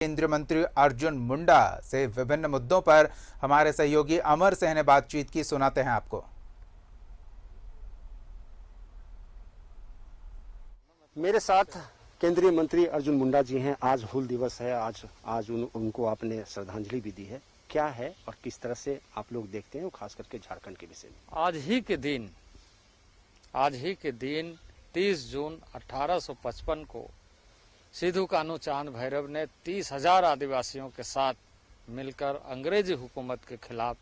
केंद्रीय मंत्री अर्जुन मुंडा से विभिन्न मुद्दों पर हमारे सहयोगी अमर सिंह ने बातचीत की, सुनाते हैं आपको। मेरे साथ केंद्रीय मंत्री अर्जुन मुंडा जी हैं। आज हूल दिवस है, आज उनको आपने श्रद्धांजलि भी दी है। क्या है और किस तरह से आप लोग देखते हैं, खास करके झारखंड के विषय में? आज ही के दिन 30 जून 1855 को सिद्धू कान्हूचांद भैरव ने 30,000 आदिवासियों के साथ मिलकर अंग्रेजी हुकूमत के खिलाफ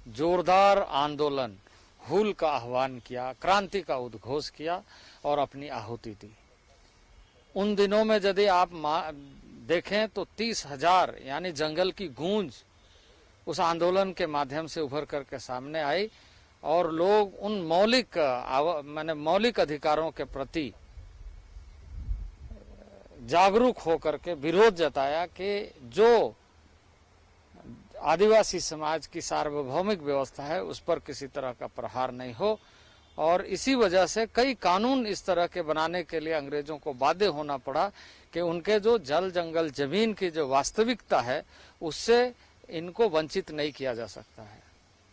जोरदार आंदोलन हूल का आह्वान किया, क्रांति का उद्घोष किया और अपनी आहुति दी। उन दिनों में यदि आप देखें तो 30,000 यानी जंगल की गूंज उस आंदोलन के माध्यम से उभर करके सामने आई और लोग उन मौलिक अधिकारों के प्रति जागरूक होकर के विरोध जताया कि जो आदिवासी समाज की सार्वभौमिक व्यवस्था है उस पर किसी तरह का प्रहार नहीं हो। और इसी वजह से कई कानून इस तरह के बनाने के लिए अंग्रेजों को बाध्य होना पड़ा कि उनके जो जल जंगल जमीन की जो वास्तविकता है उससे इनको वंचित नहीं किया जा सकता है।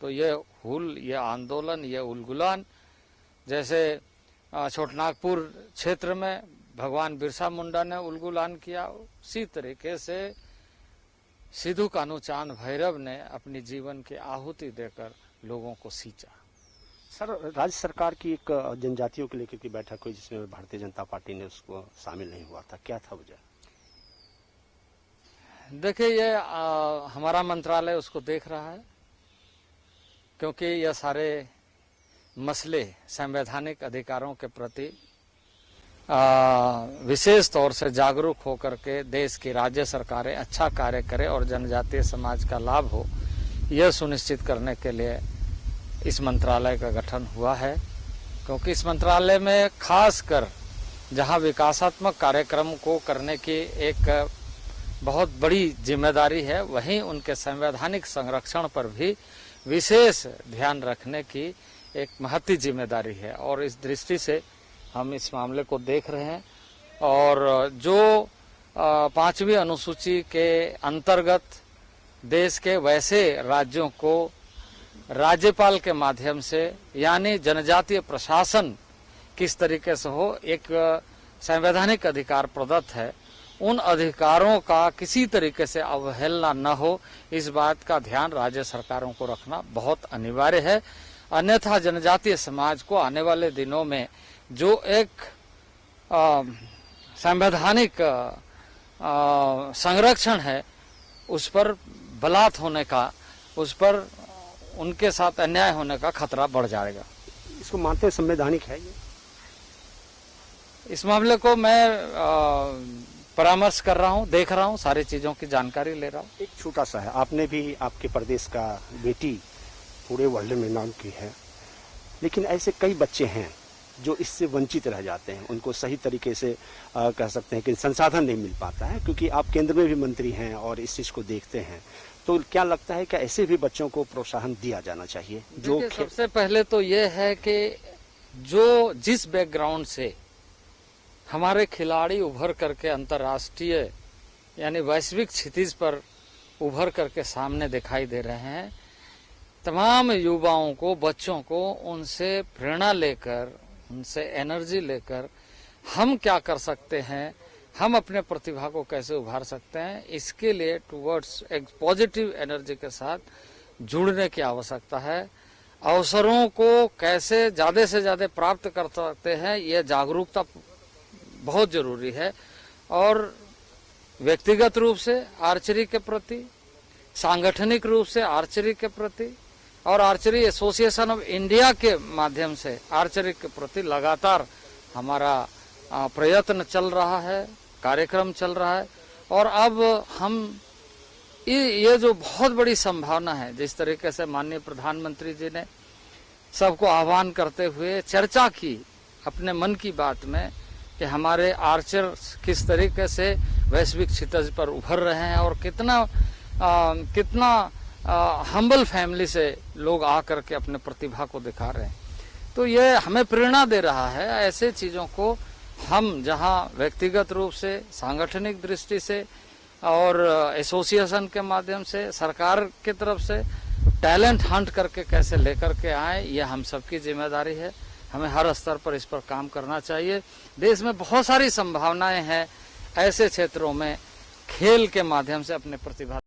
तो ये हुल, ये आंदोलन, ये उलगुलान, जैसे छोटनागपुर क्षेत्र में भगवान बिरसा मुंडा ने उलगुलान किया, उसी तरीके से सिद्धू कान्हूचांद भैरव ने अपनी जीवन की आहुति देकर लोगों को सींचा। सर, राज्य सरकार की एक जनजातियों को लेकर की बैठक हुई जिसमें भारतीय जनता पार्टी ने उसको शामिल नहीं हुआ था, क्या था वजह? देखिए, ये हमारा मंत्रालय उसको देख रहा है, क्योंकि ये सारे मसले संवैधानिक अधिकारों के प्रति विशेष तौर से जागरूक होकर के देश की राज्य सरकारें अच्छा कार्य करें और जनजातीय समाज का लाभ हो, यह सुनिश्चित करने के लिए इस मंत्रालय का गठन हुआ है। क्योंकि इस मंत्रालय में खासकर जहां विकासात्मक कार्यक्रम को करने की एक बहुत बड़ी जिम्मेदारी है, वहीं उनके संवैधानिक संरक्षण पर भी विशेष ध्यान रखने की एक महती जिम्मेदारी है। और इस दृष्टि से हम इस मामले को देख रहे हैं। और जो 5वीं अनुसूची के अंतर्गत देश के वैसे राज्यों को राज्यपाल के माध्यम से यानी जनजातीय प्रशासन किस तरीके से हो, एक संवैधानिक अधिकार प्रदत्त है, उन अधिकारों का किसी तरीके से अवहेलना न हो, इस बात का ध्यान राज्य सरकारों को रखना बहुत अनिवार्य है। अन्यथा जनजातीय समाज को आने वाले दिनों में जो एक संवैधानिक संरक्षण है उस पर बलात् होने का, उस पर उनके साथ अन्याय होने का खतरा बढ़ जाएगा। इसको मानते हैं संवैधानिक है ये? इस मामले को मैं परामर्श कर रहा हूँ, देख रहा हूँ, सारी चीजों की जानकारी ले रहा हूँ। एक छोटा सा है, आपने भी आपके प्रदेश का बेटी पूरे वर्ल्ड में नाम की है, लेकिन ऐसे कई बच्चे हैं जो इससे वंचित रह जाते हैं। उनको सही तरीके से कह सकते हैं कि संसाधन नहीं मिल पाता है, क्योंकि आप केंद्र में भी मंत्री हैं और इस चीज को देखते हैं। तो क्या लगता है कि ऐसे भी बच्चों को प्रोत्साहन दिया जाना चाहिए? जो सबसे पहले तो ये है कि जो जिस बैकग्राउंड से हमारे खिलाड़ी उभर करके अंतर्राष्ट्रीय यानी वैश्विक क्षितिज पर उभर करके सामने दिखाई दे रहे हैं, तमाम युवाओं को, बच्चों को उनसे प्रेरणा लेकर, उनसे एनर्जी लेकर हम क्या कर सकते हैं, हम अपने प्रतिभा को कैसे उभार सकते हैं, इसके लिए टुवर्ड्स एक पॉजिटिव एनर्जी के साथ जुड़ने की आवश्यकता है। अवसरों को कैसे ज़्यादा से ज़्यादा प्राप्त कर सकते हैं, ये जागरूकता बहुत जरूरी है। और व्यक्तिगत रूप से आर्चरी के प्रति, सांगठनिक रूप से आर्चरी के प्रति और आर्चरी एसोसिएशन ऑफ इंडिया के माध्यम से आर्चरी के प्रति लगातार हमारा प्रयत्न चल रहा है, कार्यक्रम चल रहा है। और अब हम ये जो बहुत बड़ी संभावना है, जिस तरीके से माननीय प्रधानमंत्री जी ने सबको आह्वान करते हुए चर्चा की अपने मन की बात में कि हमारे आर्चर किस तरीके से वैश्विक क्षितिज पर उभर रहे हैं और कितना हम्बल फैमिली से लोग आकर के अपने प्रतिभा को दिखा रहे हैं, तो ये हमें प्रेरणा दे रहा है। ऐसे चीजों को हम जहां व्यक्तिगत रूप से, सांगठनिक दृष्टि से और एसोसिएशन के माध्यम से, सरकार की तरफ से टैलेंट हंट करके कैसे लेकर के आए, ये हम सबकी जिम्मेदारी है। हमें हर स्तर पर इस पर काम करना चाहिए। देश में बहुत सारी संभावनाएं हैं ऐसे क्षेत्रों में खेल के माध्यम से अपने प्रतिभा